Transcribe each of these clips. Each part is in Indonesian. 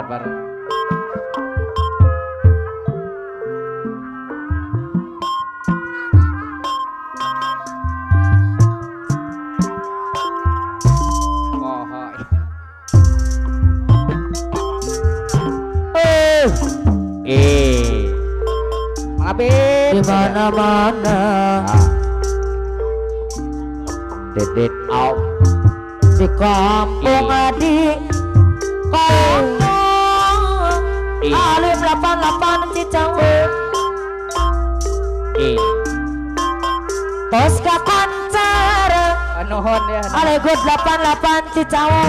Bar. Di mana-mana Dedit out di kampung adik kono alim 88 Cicawe Tosca konser nuhun ya Alegut 88 Cicawe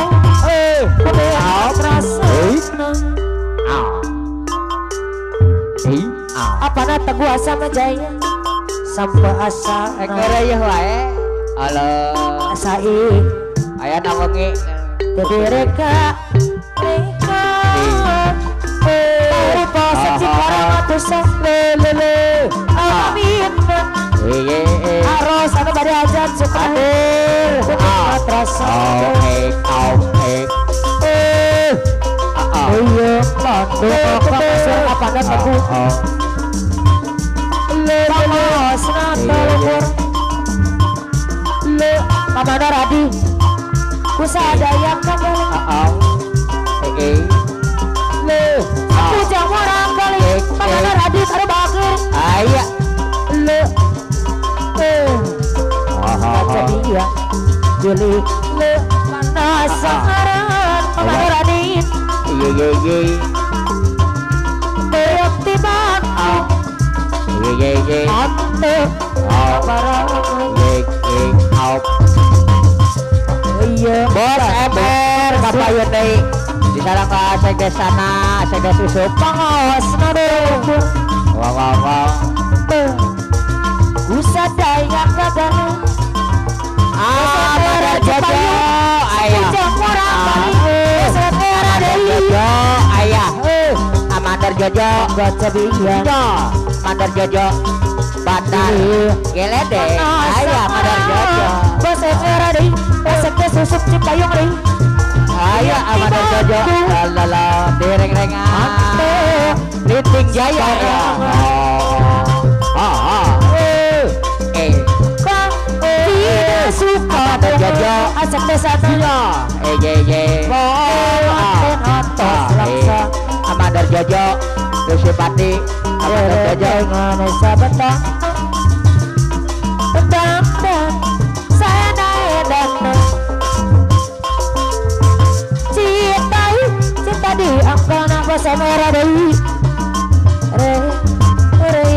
out rasana apa na teguh asa majaya sampai asa ekere ya wae halo asai aya na wengi jadi reka dari pose cikara matusa lele amin aros anu bade ajan suka matrasa iya mandu kapasir apa na teguh Panos natolkur le pamana radi kusada yang kagale le aku jamurang kali pamana radi karo bakir aya le jadi ya jeli le panas sangaran pamana radi iya tiba ante barang iya bos ember kapayon deui di sareng ka sege sana sege susup pangos nabur wow kusadaya kagane ada jojo ayah jojo ayah Amandar Jojo Gocebian Mandar Jojo Bandar Gelede ayah Mandar Jojo Bose era deh Bose susuk cipayung deh ayah Amandar Jojo lalala dereng-rengan Liting Jaya ya tidak suka Amandar Jojo asek desanya Amandar Jojo Rusipati Amandar Jojo Indonesia betang saya naik dan cinta di angkana bahasa merah deui re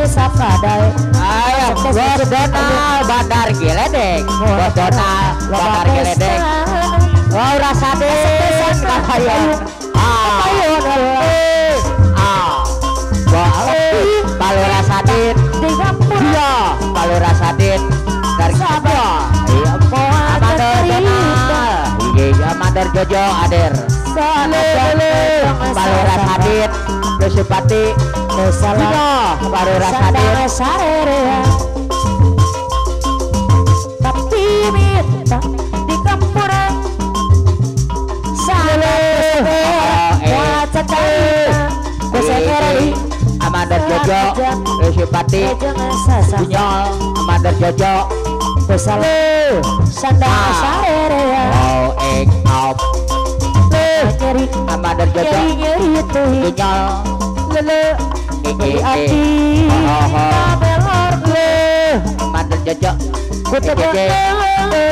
sapadai ayo bos Donald Bandar Geledek bos Donald Bandar Geledek wow rasadin kahayan Palura Sadin iya Palura Sadin dari Sabah iya Amandar Jojo Ader Palura Sadin Rusipati iya Palura Sadin tapi minta di kampuran Amandar Jojo Rusipati Bunyol Amandar Jojo Besale Sandang Sarere oh out nyeri Amandar Jojo nyeri Bunyol lele ati melor le Amandar Jojo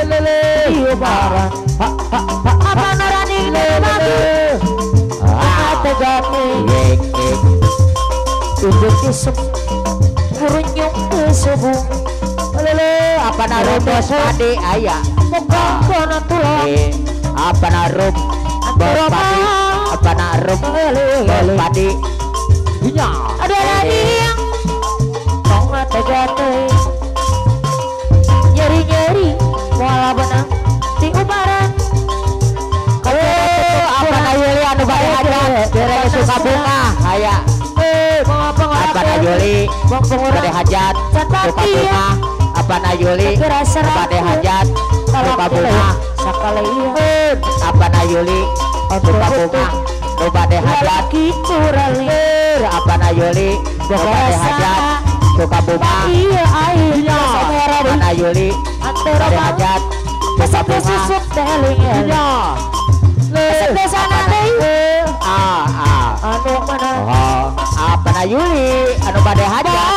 lele iyo barang apa narani lele tegane tunjuk isuk kurunyuk subuh lele apa narum bos padi ayah bukan tulang apa narum bos padi apa narum bos padi iya ada lagi yang kong tegane nyeri-nyeri wala Yuli bade hajat suka bunga apa na Yuli bade hajat suka bunga sakale iya apa na Yuli suka bunga bade hajat kicuralir apa na Yuli bade hajat suka bunga iya airnya apa na Yuli bade hajat suka bunga susuk teling iya sana deh anu mana apa na Yuli anu bade hajat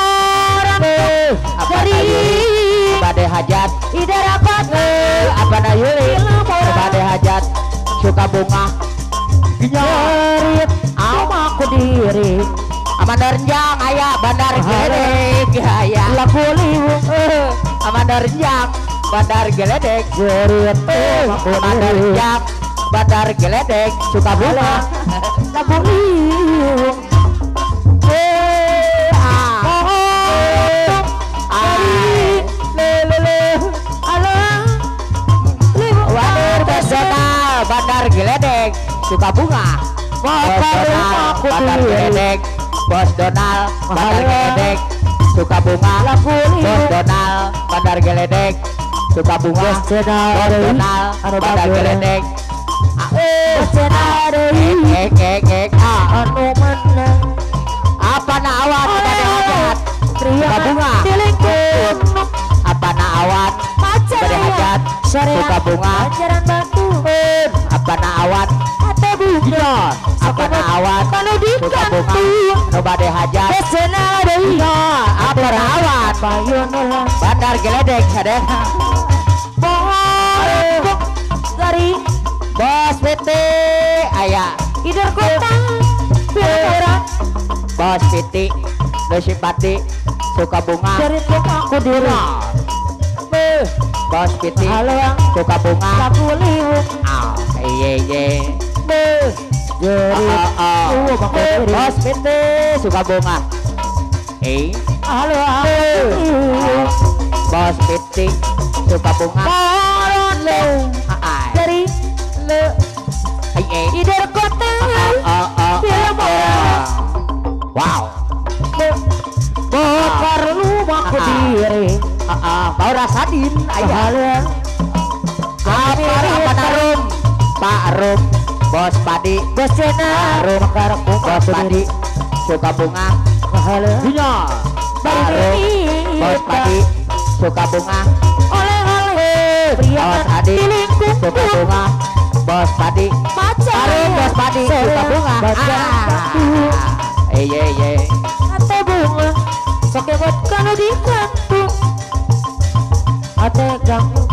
apa na Yuli bade hajat idarapat apa na Yuli bade hajat suka bunga nyarit aku diri Amandar Renjang aya Bandar Geledek aya laku liwung Amandar Renjang Bandar Geledek jerit Amandar Renjang Bandar Geledek suka bunga laku liwung Bandar Geledek suka bunga Bandar Geledek Bos Donald Bandar Geledek suka bunga Bos Donald Bandar Geledek suka bunga Bos Donald Bandar Geledek anu menang apa na awan bade hajat suka bunga apa na awan bade hajat suka bunga ajaran batu apa na awan ate bunga apa na awan kalau di suka bunga kantung nu bade hajat besena deui apa na awan payunola Bandar Geledek sadek dari Bos PT aya idar kota berat Bos PT Desipati suka bunga dari aku diri Bos PT halo suka bunga laku liwung iye jadi Bos PT suka bunga halo Bos PT suka bunga dari idar kota wow bakar rumah aku diri mau rasadin ayah apa narum Pak Rum Bos Padi bos cena Rum Bos Padi suka bunga halo Pak Rum Bos Padi suka bunga oleh pria Bos Adi suka bunga Bos Padi pacar Bos Padi suka bunga iya ate bunga soke buat kalau di kantung ate ganggu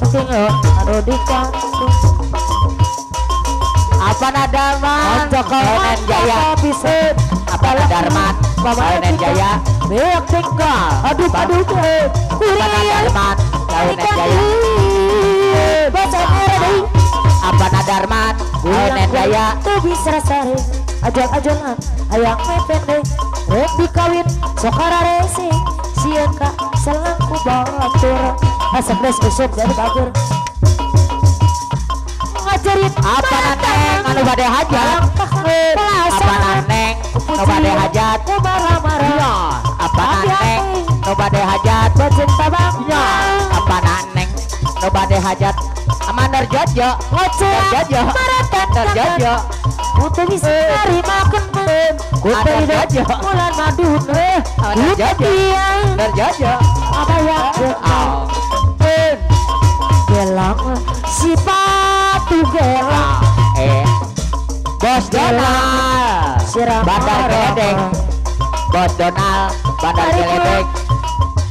soke kalau di kantung apa nadarman Nen Jaya apa nadarman Nen Jaya beak tinggal aduh apa nadarman Nen Jaya baca merah deh apa nadarman Nen Jaya tuh bisa sari ajal-ajalan ayang mepende rek dikawin sokara racing sieun ka selangku batur asap des usuk dari bagur ngajarin apa naneng anu bade hajat apa naneng nu bade hajat marah-marah apa naneng nu bade hajat cinta bangga apa naneng nu bade hajat Amandar Jojo Jojo Amandar Jojo Kutu bisa terima kemen Kutu tidak bulan madun Kutu tiang Jojo apa yang gelang sepatu gelang Bos Donald Bandar Geledek Bos Donald Bandar Geledek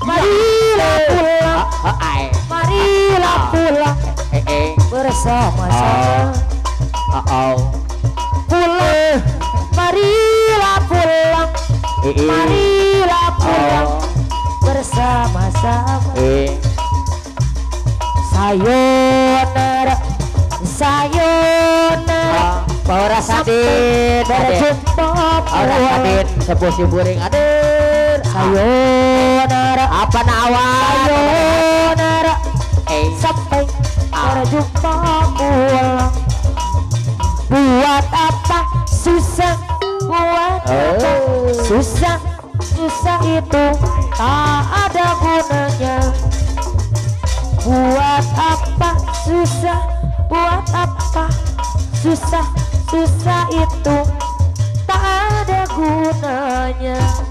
marilah pulang marilah pulang bersama-sama pulang marilah pulang marilah pulang bersama-sama sayonara sayonara Paura Sadin berjumpa Paura Sadin sepuh simburing adir sayonara apa nawan sayonara sampai berjumpa pulang buat apa susah buat apa susah susah itu tak ada gunanya. Buat apa susah, buat apa susah, susah itu tak ada gunanya.